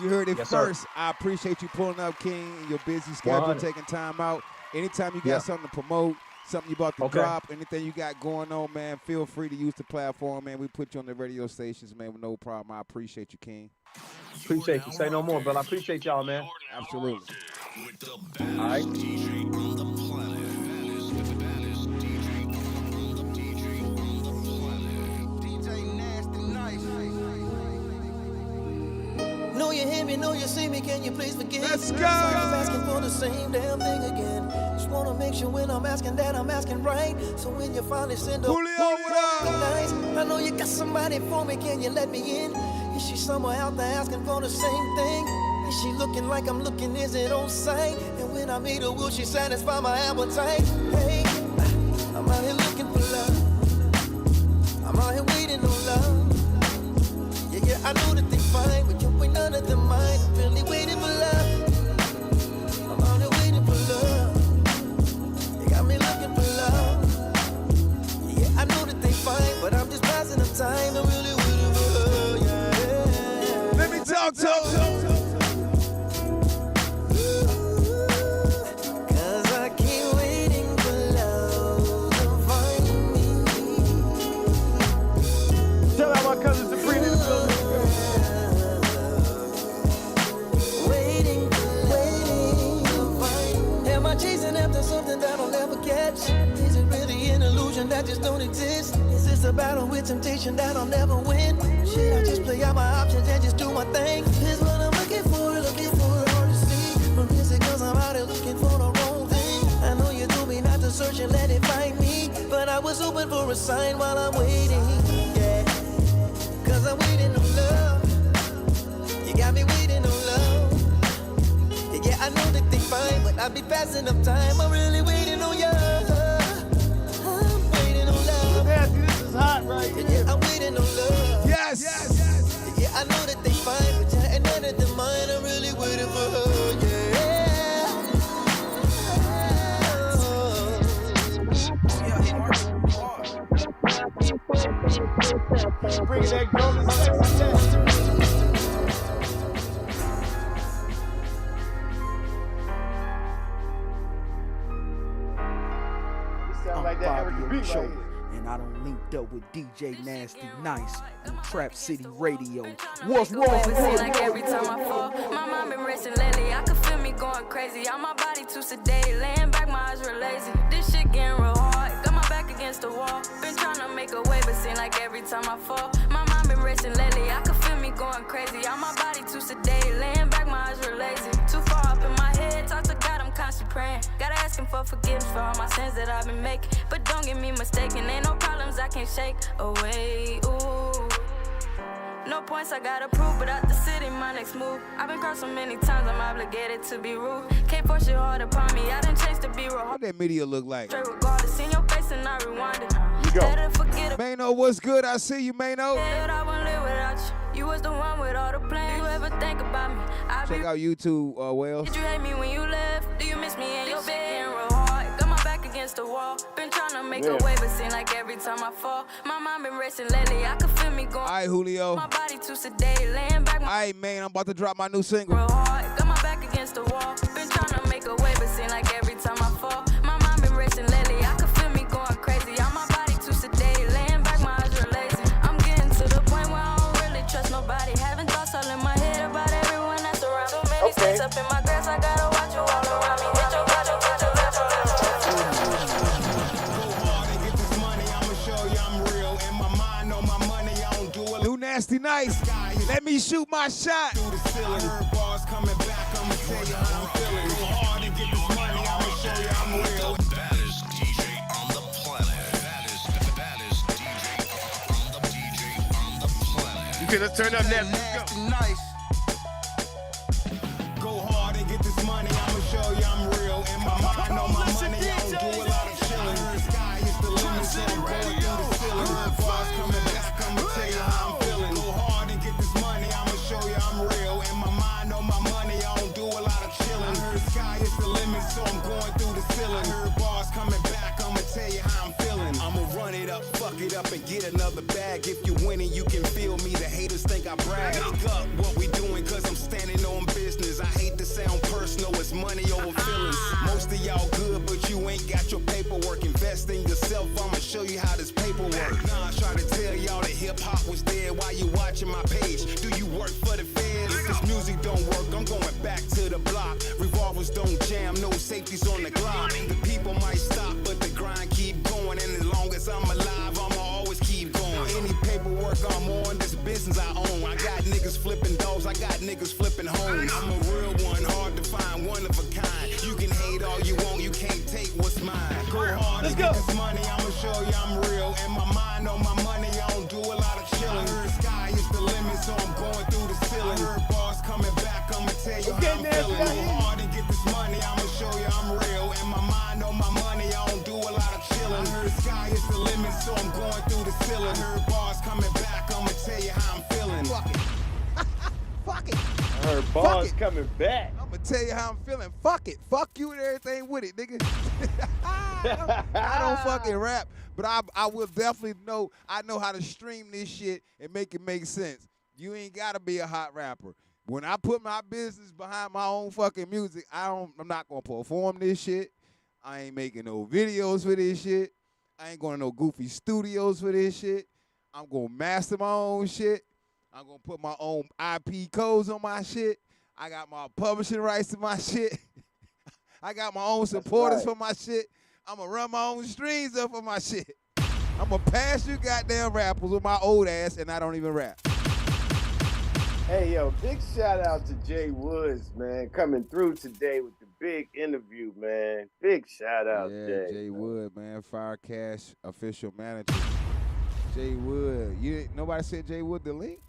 You heard it first. Sir. I appreciate you pulling up, King, and your busy schedule, 100. Taking time out. Anytime you got something to promote, something you about to drop, anything you got going on, man, feel free to use the platform, man. We put you on the radio stations, man, with no problem. I appreciate you, King. Appreciate you. Say no more, but I appreciate y'all, man. Absolutely. All right. Know you hear me, know you see me, can you please forgive me? Let's go! I'm asking for the same damn thing again. Just wanna make sure when I'm asking that I'm asking right. So when you finally send a nice, I know you got somebody for me, can you let me in? Is she somewhere out there asking for the same thing? Is she looking like I'm looking, is it on sight? And when I meet her, will she satisfy my appetite? Hey, I'm out here looking for love. I'm out here waiting on love. Yeah, I know that they fine, but you ain't none of them mine. I'm really waiting for love. I'm out here waiting for love. You got me looking for love. Yeah, I know that they fine, but I'm just passing the time. I'm really waiting for love. Yeah. Let me talk to them. Cause I keep waiting for love to find me. Tell out my cousins to bring in the building. Chasing after something that I'll never catch. Is it really an illusion that just don't exist? Is this a battle with temptation that I'll never win? Should I just play out my options and just do my thing? Is what I'm looking for hard to see. Or is it cause I'm out here looking for the wrong thing? I know you told me not to search and let it find me, but I was hoping for a sign while I'm waiting. Yeah, cause I'm waiting on love. You got me waiting on love. Yeah, I know that they fine, but I be passing up time. I'm really waiting on you. I'm waiting on love. Nasty, this is hot right here. Yeah, I'm waiting on love. Yes. Yeah, I know that they fine, but yeah, ain't none of them mine. I'm really waiting for her. Yeah. Bring that golden sexy. Like that right, and I don't linked up with DJ Nasty Nice on Trap City Radio. What's wrong? Like every time I fall, my mind been racing lately. I can feel me going crazy. On my body too sedated, laying back, my eyes real lazy. This shit getting real hard. Got my back against the wall. Been trying to make a way, but seem like every time I fall, my mind been racing lately. I can feel me going crazy. On my body too sedated, laying back, my eyes real lazy. Too far up in my head, talk to God, I'm constantly praying. Gotta ask him for forgiveness for all my sins that I've been making. But don't get me mistaken, ain't no problems cause I can't shake away. Ooh. No points I gotta prove, but out the city, my next move. I've been crossed so many times, I'm obligated to be rude. Can't force your heart upon me, I done chased the B-roll. What that media look like? Straight regardless, in your face and I rewind it. Better forget Mano, what's good? I see you, Mano. I won't live without you. You was the one with all the plans. Do you ever think about me? Check out YouTube, Wells. Did you hate me when you left? Do you miss me in your bed? Real hard. Got my back against the wall. Been trying to make a way, but seem like every time I fall, my mind been racing lately. I can feel me going. All right, Julio. My body too sedated, laying back. All right, man, I'm about to drop my new single. Real hard. Got my back against the wall. Been trying to make a way, but seem like every time I fall, my mind been racing lately. I can feel me going crazy. I'm my body too sedated, laying back. My eyes real lazy. I'm getting to the point where I don't really trust nobody. Having thoughts all in my head about everyone that's around. Too many snakes up in my grass. I gotta watch you all around me. Hit your body, hit your left, New Nasty Nice. Let me shoot my shot. I heard bars coming back, I'ma tell you how I'm feeling. Go hard and get this money, I'ma show you I'm real. The baddest DJ on the planet. Baddest DJ on the planet. You could have turned up that. Nice. Go hard and get this money, I'ma show you I'm real. In my mind, on my money, I don't do a lot of chilling. The sky is the limit, so I'm going through the ceiling. Heard bars coming back, I'ma tell you how I'm feeling. Go hard and get this money, I'ma show you I'm real. In my mind, on my money, I don't do a lot of chilling. Heard sky is the limit, so I'm going through the ceiling. Heard bars coming back, I'ma tell you how I'm feeling. I'ma run it up, fuck it up, and get another bag. If you winning, you can feel me. The haters think I brag. Look up what we doing, cause I'm standing on business. I hate to sound personal, it's money over feelings. Most of y'all good, but you ain't got your paperwork. Invest in yourself, I'ma show you how this paper work. Nah, I try to tell y'all that hip-hop was dead while you watching my page. Do you work for the feds? If this music don't work, I'm going back to the block. Revolvers don't jam, no safeties on the Glock. The people might stop, but the grind keep going. And as long as I'm alive, I'ma always keep going. Any paperwork I'm on, this business I own. I got niggas flipping doors, I got niggas flipping homes. I'm a real one, hard to find, one of a kind. You can hate all you want, you can't take what's mine. Go hard and get this money, I'ma show you I'm real. In my mind, on my money, I don't do a lot of chilling. Heard sky is the limit, so I'm going through the ceiling. Heard bars coming back, I'ma tell you how I'm feeling. Go hard and get this money, I'ma show you I'm real. In my mind, on my money, I don't do a lot of chilling. Heard sky is the limit, so I'm going through the ceiling. Heard bars coming back, I'ma tell you how I'm feeling. Fuck it. Fuck it. I heard bars coming back. I'm gonna tell you how I'm feeling. Fuck it. Fuck you and everything with it, nigga. I don't fucking rap, but I will definitely know. I know how to stream this shit and make it make sense. You ain't gotta be a hot rapper. When I put my business behind my own fucking music, I'm not gonna perform this shit. I ain't making no videos for this shit. I ain't going to no goofy studios for this shit. I'm gonna master my own shit. I'm gonna put my own IP codes on my shit. I got my publishing rights to my shit. I got my own supporters for my shit. I'm gonna run my own streams up for my shit. I'm gonna pass you goddamn rappers with my old ass, and I don't even rap. Hey, yo, big shout out to Jay Woods, man, coming through today with the big interview, man. Big shout out, Jay Wood, man, Fire Cash official manager. Jay Wood. Nobody said Jay Wood the link?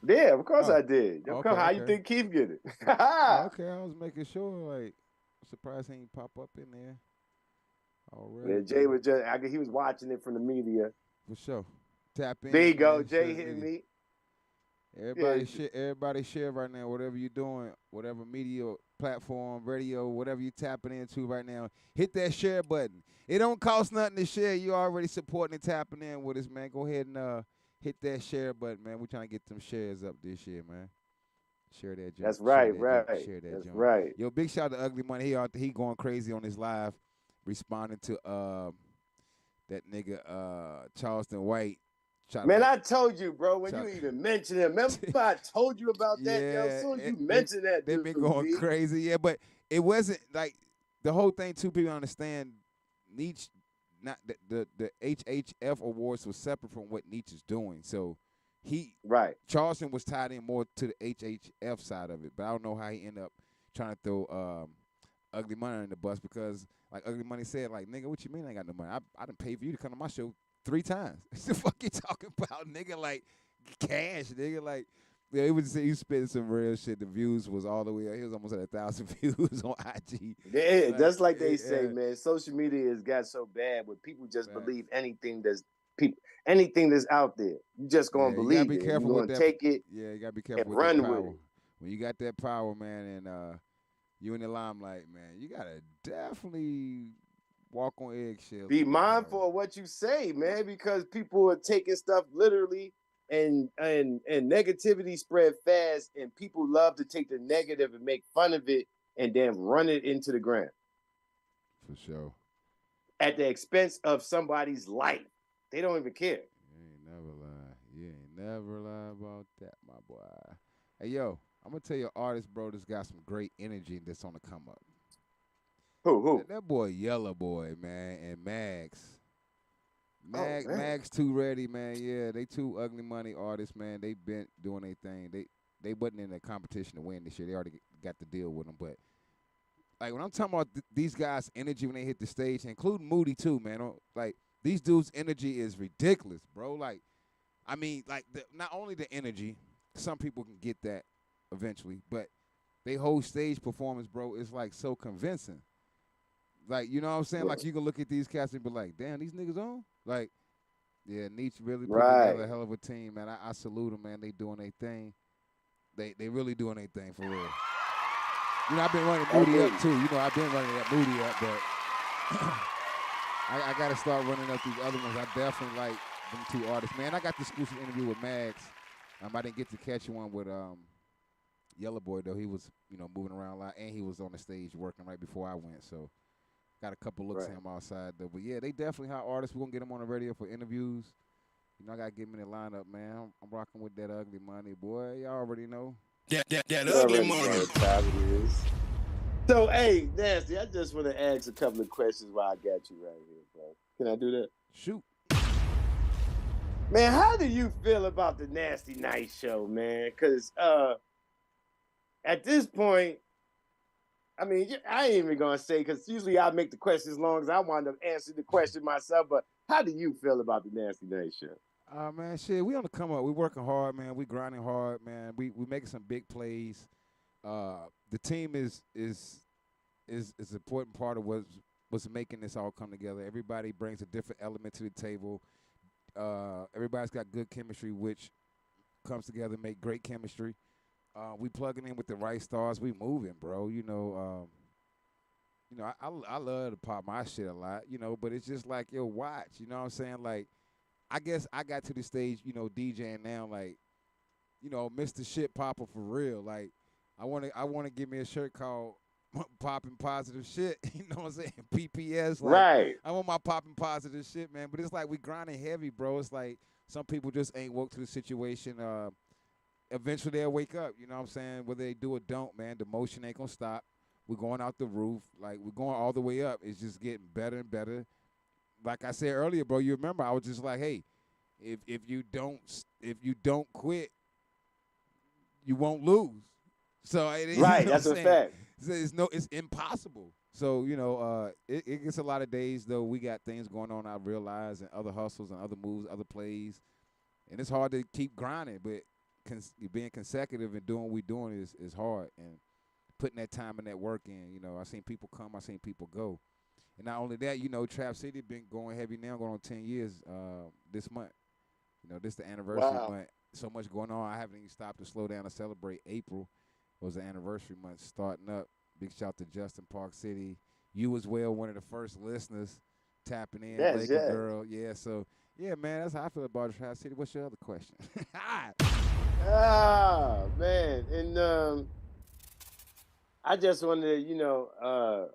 Yeah, of course I did. How you think Keith get it? Okay, I was making sure. Like, I'm surprised he ain't pop up in there already. Yeah, Jay was he was watching it from the media. For sure. Tap in. There you go. Jay hit me. Everybody share right now, whatever you're doing, whatever media platform, radio, whatever you're tapping into right now, hit that share button. It don't cost nothing to share. You already supporting and tapping in with us, man. Go ahead and hit that share button, man. We're trying to get them shares up this year, man. Share that junk. That's right, Share that That's junk. right. Yo, big shout out to Ugly Money. He going crazy on his live, responding to that nigga Charleston White. Man, I told you, bro, when you even mentioned him. Remember I told you about that, yo? As soon as you mentioned that, they've been going crazy. Yeah, but it wasn't like the whole thing, too, people understand Nietzsche, not the HHF awards was separate from what Nietzsche's doing. So Charleston was tied in more to the HHF side of it. But I don't know how he ended up trying to throw Ugly Money in the bus because, like Ugly Money said, like, nigga, what you mean I ain't got no money? I done paid for you to come to my show 3 times. What the fuck you talking about, nigga? Like cash, nigga. Like yeah, he was he spent some real shit. The views was all the way up. He was almost at 1,000 views on IG. Yeah, that's like they say, yeah, man. Social media has got so bad where people just facts. believe anything that's out there. You just gonna Yeah, you gotta believe be it, and careful you're with gonna that. take it Yeah, you gotta be and careful with that run with power. it. When you got that power, man, and you in the limelight, man, you gotta definitely walk on eggshells Be with that power. mindful of what you say, man, because people are taking stuff literally, and negativity spread fast, and people love to take the negative and make fun of it, and then run it into the ground For sure. at the expense of somebody's life. They don't even care. You ain't never lie. You ain't never lie about that, my boy. Hey, yo, I'm gonna tell you, an artist, bro, that's got some great energy that's on the come up. Who? That boy, Yellow Boy, man, and Max. Oh man, Max too ready, man. Yeah, they two ugly money artists, man. They been doing their thing. They wasn't in a competition to win this year. They already got the deal with them. But like when I'm talking about these guys' energy when they hit the stage, including Moody too, man. Like these dudes' energy is ridiculous, bro. Like I mean, like not only the energy, some people can get that eventually, but they whole stage performance, bro, is like so convincing. Like, you know what I'm saying? Like you can look at these cats and be like, damn, these niggas on? Like, yeah, Nietzsche really put together a right. hell of a team, man. I salute them, man. They doing their thing. They really doing their thing for real. You know, I've been running Moody up too. You know, I've been running that Moody up, but I got to start running up these other ones. I definitely like them two artists, man. I got the exclusive interview with Mags. I didn't get to catch one with Yellow Boy though. He was, moving around a lot, and he was on the stage working right before I went. So got a couple looks at him outside though. But yeah, they definitely hot artists. We're gonna get them on the radio for interviews. I gotta get them in the lineup, man. I'm rocking with that ugly money, boy. Y'all already know. That ugly money. So, hey, Nasty, I just want to ask a couple of questions while I got you right here, bro. Can I do that? Shoot. Man, how do you feel about the Nasty Night Show, man? Because at this point, I mean, I ain't even going to say, because usually I make the questions long as I wind up answering the question myself, but how do you feel about the Nasty Night Show? Man, shit, we on the come up. We working hard, man. We grinding hard, man. We making some big plays. The team is an important part of what's making this all come together. Everybody brings a different element to the table. Everybody's got good chemistry, which comes together and make great chemistry. We plugging in with the right stars. We moving, bro. I love to pop my shit a lot, but it's just like, yo, watch. You know what I'm saying? Like, I guess I got to the stage, DJing now, like, Mr. Shit Popper for real. Like, I wanna give me a shirt called Popping Positive Shit. You know what I'm saying? PPS. Like, right. I want my popping positive shit, man. But it's like we grinding heavy, bro. It's like some people just ain't woke to the situation. Eventually they'll wake up. You know what I'm saying? Whether they do or don't, man, the motion ain't gonna stop. We're going out the roof. Like, we're going all the way up. It's just getting better and better. Like I said earlier, bro, you remember I was just like, hey, if you don't quit, you won't lose. So right, that's a fact. It's impossible. So it gets a lot of days though. We got things going on. I realize, and other hustles and other moves, other plays, and it's hard to keep grinding. But being consecutive and doing what we're doing is hard, and putting that time and that work in. I seen people come, I seen people go. And not only that, Trap City been going heavy now, going on 10 years this month. This the anniversary month. So much going on. I haven't even stopped to slow down to celebrate. April was the anniversary month starting up. Big shout to Justin Park City. You as well, one of the first listeners tapping in. Yes, Laker girl. Yeah, so, yeah, man, that's how I feel about Trap City. What's your other question? Man. And I just wanted to,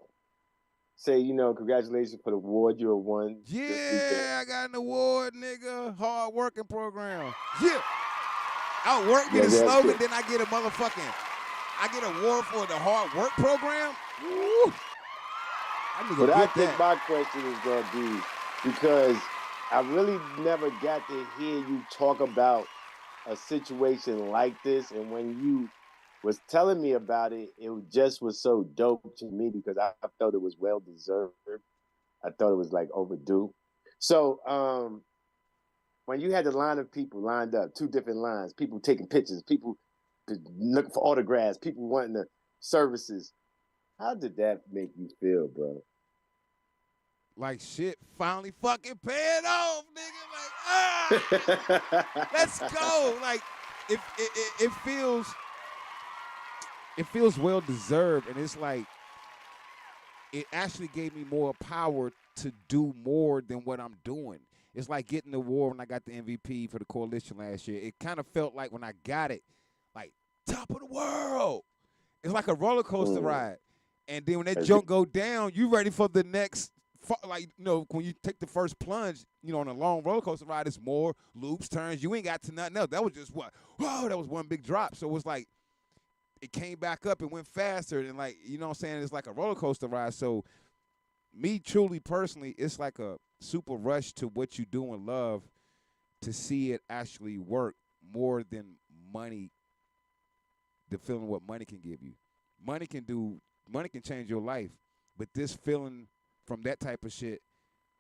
say, congratulations for the award you won. Yeah, I got an award, nigga. Hard working program. Yeah. Outwork me the slogan, then I get an award for the hard work program. Woo. But I think my question is going to be, because I really never got to hear you talk about a situation like this, and when you was telling me about it, it just was so dope to me because I felt it was well deserved. I thought it was like overdue. So when you had the line of people lined up, 2 different lines, people taking pictures, people looking for autographs, people wanting the services. How did that make you feel, bro? Like shit, finally fucking paying off, nigga. Like, let's go. Like, it feels well deserved, and it's like it actually gave me more power to do more than what I'm doing. It's like getting the award when I got the MVP for the coalition last year. It kind of felt like when I got it, like top of the world. It's like a roller coaster ride. And then when that junk go down, you ready for the next, like, you know, when you take the first plunge, you know, on a long roller coaster ride, it's more loops, turns. You ain't got to nothing else. That was just what? Whoa, that was one big drop. So it was like it came back up and went faster. And, like, you know what I'm saying? It's like a roller coaster ride. So me, truly, personally, it's like a super rush to what you do and love to see it actually work more than money, the feeling what money can give you. Money can change your life, but this feeling from that type of shit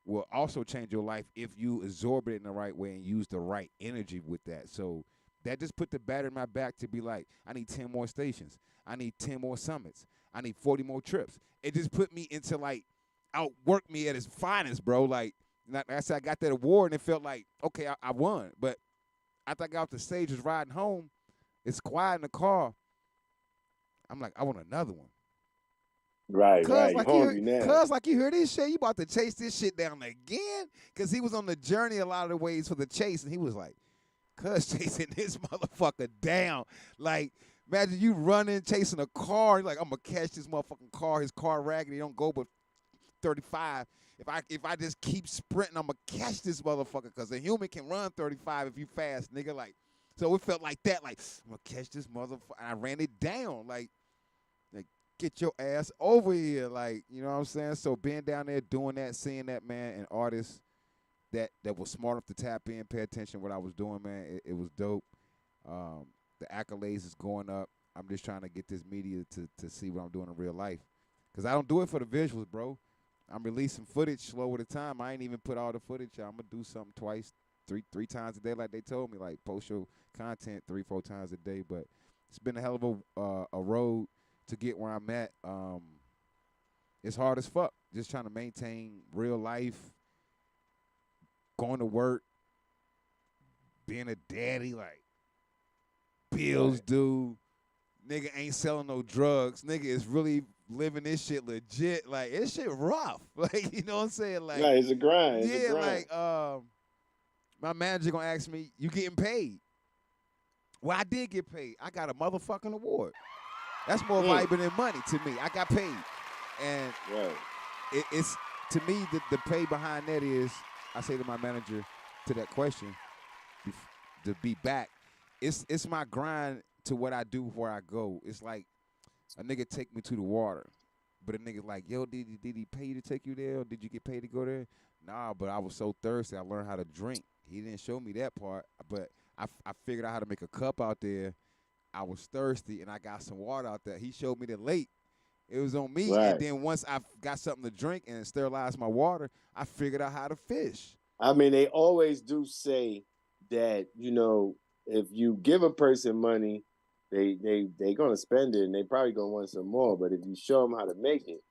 will also change your life if you absorb it in the right way and use the right energy with that. So that just put the batter in my back to be like, I need 10 more stations. I need 10 more summits. I need 40 more trips. It just put me into, like, outwork me at its finest, bro. Like I said, I got that award and it felt like, okay, I won. But after I got off the stage, was riding home, it's quiet in the car. I'm like, I want another one. Right. Like hungry now. Cuz like you hear this shit, you about to chase this shit down again? Because he was on the journey a lot of the ways for the chase, and he was like, cuz chasing this motherfucker down. Like, imagine you running, chasing a car. You're like, I'm going to catch this motherfucking car. His car raggedy, don't go but 35. If I just keep sprinting, I'm going to catch this motherfucker, because a human can run 35 if you fast, nigga. Like, so it felt like that. Like, I'm going to catch this motherfucker. I ran it down. Like, get your ass over here. Like, you know what I'm saying? So being down there doing that, seeing that, man, and artists that was smart enough to tap in, pay attention to what I was doing, man, it was dope. The accolades is going up. I'm just trying to get this media to see what I'm doing in real life. Because I don't do it for the visuals, bro. I'm releasing footage slow at a time. I ain't even put all the footage out. I'm going to do something twice, three times a day like they told me. Like, post your content 3-4 times a day. But it's been a hell of a road to get where I'm at. It's hard as fuck. Just trying to maintain real life, going to work, being a daddy, like, bills due. Nigga ain't selling no drugs. Nigga is really living this shit legit. Like, this shit rough. Like, you know what I'm saying? Like, yeah, it's a grind. It's a grind. Like, my manager gonna ask me, you getting paid? Well, I did get paid. I got a motherfucking award. That's more valuable than money to me. I got paid. And it's, to me, the pay behind that is, I say to my manager, to that question, to be back, it's my grind to what I do before I go. It's like a nigga take me to the water, but a nigga like, yo, did he pay you to take you there, or did you get paid to go there? Nah, but I was so thirsty, I learned how to drink. He didn't show me that part, but I figured out how to make a cup out there. I was thirsty, and I got some water out there. He showed me the lake. It was on me, and then once I got something to drink and sterilized my water, I figured out how to fish. I mean, they always do say that, you know, if you give a person money, they gonna spend it, and they probably gonna want some more. But if you show them how to make it,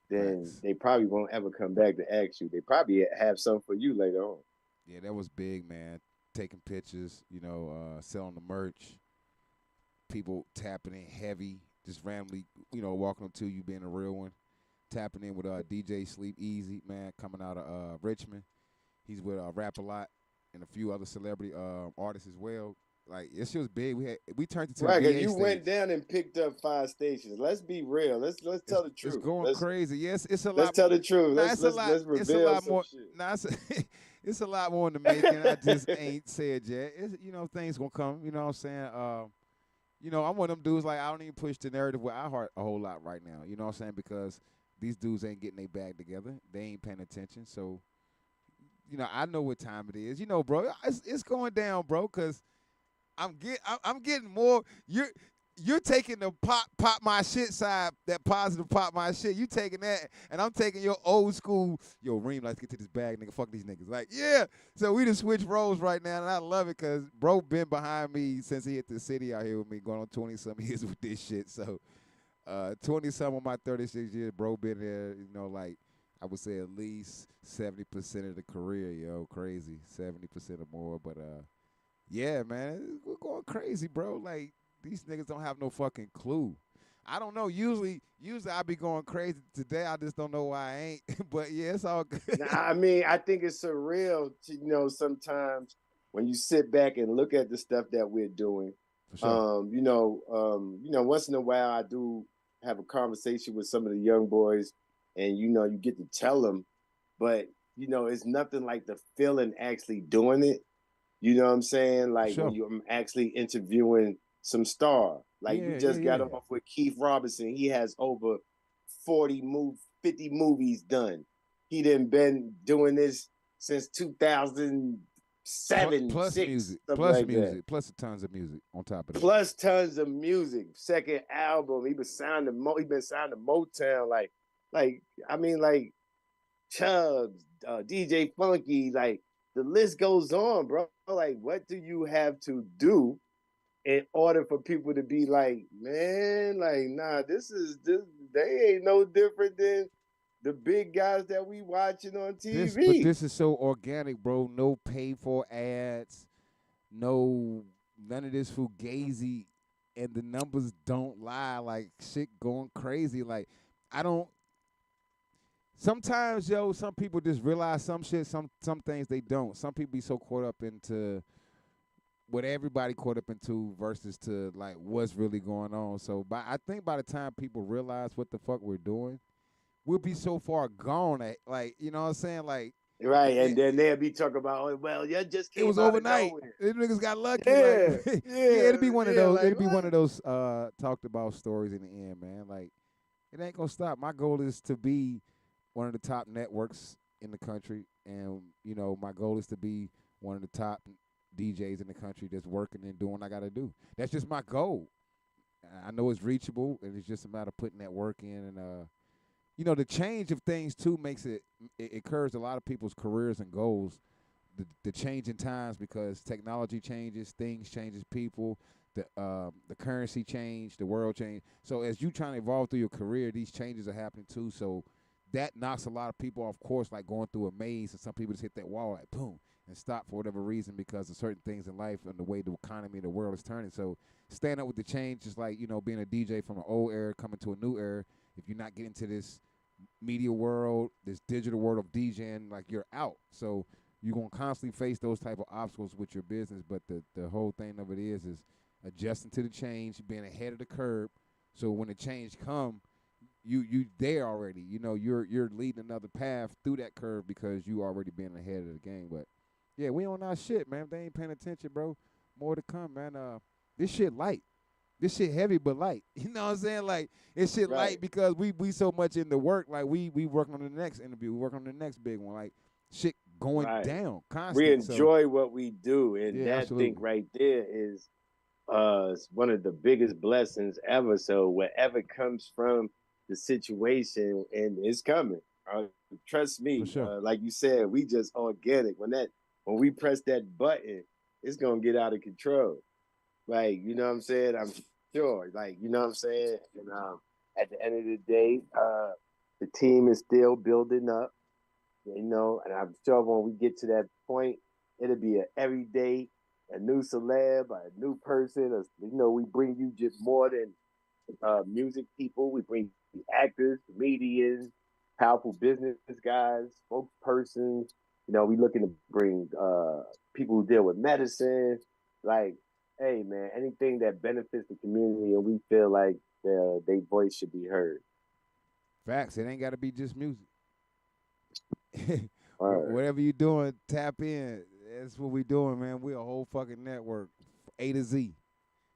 then they probably won't ever come back to ask you. They probably have something for you later on. Yeah, that was big, man. Taking pictures, you know, selling the merch. People tapping in heavy, just randomly, you know, walking up to you, being a real one. Tapping in with DJ Sleep Easy, man, coming out of Richmond. He's with Rap A Lot and a few other celebrity artists as well. Like, this shit was big. We turned it to a VA You stage. went down and picked up 5 stations. Let's be real. Let's tell the truth. It's going crazy. Yes, it's a lot. Let's tell the truth. Nah, Let's reveal it's a lot some more. shit. Nah, it's a lot more in the making. I just ain't said yet. It's, you know, things gonna come. You know what I'm saying? You know, I'm one of them dudes, like, I don't even push the narrative with iHeart a whole lot right now. You know what I'm saying? Because these dudes ain't getting their bag together. They ain't paying attention. So, you know, I know what time it is. You know, bro, it's going down, bro, because I'm getting more. you're taking the pop my shit side, that positive pop my shit. You taking that, and I'm taking your old school. Yo, Reem, let's get to this bag, nigga. Fuck these niggas. Like, yeah. So we just switch roles right now, and I love it because bro been behind me since he hit the city out here with me, going on 20-some years with this shit. So 20-some of my 36 years, bro been there, you know, like I would say at least 70% of the career, yo, crazy, 70% or more. But yeah, man, we're going crazy, bro. Like these niggas don't have no fucking clue. I don't know. Usually I be going crazy. Today I just don't know why I ain't. But yeah, it's all good. Nah, I mean, I think it's surreal to, sometimes when you sit back and look at the stuff that we're doing. For sure. Once in a while I do have a conversation with some of the young boys, and you get to tell them, but it's nothing like the feeling actually doing it. You know what I'm saying? Like Sure. when you're actually interviewing some star. Like we Yeah, just got yeah. off with Keith Robinson. He has over 50 movies done. He done been doing this since 2007, Plus 6, music, something plus like music, that. plus tons of music on top of that. Plus tons of music. Second album, he been signed to Motown. Like I mean, like Chubbs, DJ Funky, like the list goes on, bro. Like, what do you have to do in order for people to be like, man, like, nah, this. They ain't no different than the big guys that we watching on But TV. this is so organic, bro. No pay for ads, none of this fugazi, and the numbers don't lie. Like shit going crazy. Like I don't. Sometimes, yo, some people just realize some shit. Some things they don't. Some people be so caught up into what everybody caught up into versus to like what's really going on. So, I think by the time people realize what the fuck we're doing, we'll be so far gone. At, like, you know what I'm saying? Like, Right, and then they'll be talking about, oh, well, you just it came was out of overnight. nowhere. These niggas got lucky. Yeah, Like, yeah, yeah, it'll be one of yeah, those. like, It'll be one what? of those talked about stories in the end, man. Like, it ain't gonna stop. My goal is to be one of the top networks in the country, and my goal is to be one of the top DJs in the country that's working and doing what I got to do. That's just my goal. I know it's reachable, and it's just a matter of putting that work in. And the change of things too makes it occurs a lot of people's careers and goals. The change in times because technology changes, things changes, people. The currency change, the world change. So as you trying to evolve through your career, these changes are happening too. So that knocks a lot of people off course, like going through a maze, and some people just hit that wall, like boom, and stop for whatever reason because of certain things in life and the way the economy of the world is turning. So stand up with the change, just like being a DJ from an old era coming to a new era. If you're not getting to this media world, this digital world of DJing, like you're out. So you're gonna constantly face those type of obstacles with your business. But the whole thing of it is adjusting to the change, being ahead of the curve. So when the change come, you there already. You're leading another path through that curve because you already been ahead of the game. But yeah, we on our shit, man. If they ain't paying attention, bro, more to come, man. This shit light. This shit heavy but light. You know what I'm saying? Like it's shit light because we so much in the work. Like we working on the next interview, we working on the next big one. Like shit going down constantly. We enjoy what we do, and Yeah, that absolutely. thing right there is one of the biggest blessings ever. So whatever comes from the situation, and it's coming. Trust me. For sure. Like you said, we just organic. When we press that button, it's gonna get out of control. Like, you know what I'm saying? I'm sure. Like, you know what I'm saying? And at the end of the day, the team is still building up. And I'm sure when we get to that point, it'll be a new celeb, a new person. We bring you just more than music people. We bring you actors, comedians, powerful business guys, spokespersons. We looking to bring people who deal with medicine. Like, hey, man, anything that benefits the community and we feel like their voice should be heard. Facts. It ain't got to be just music. Whatever you doing, tap in. That's what we doing, man. We a whole fucking network, A to Z.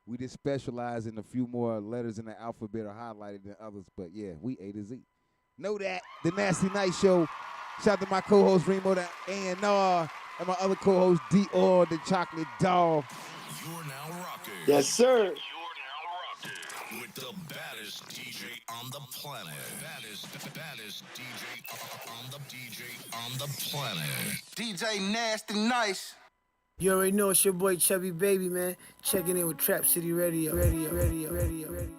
We just specialize in a few more letters in the alphabet are highlighted than others, but yeah, we A to Z. Know that. The Nasty Night Show. Shout out to my co-host Remo, the A&R, and my other co-host Dior, the Chocolate Dog. You're now rocking. Yes, sir. You're now rocking with the baddest DJ on the planet. Baddest DJ on the planet. DJ Nasty Nice. You already know it's your boy Chubby Baby, man. Checking in with Trap City Radio. Man, I'm ready to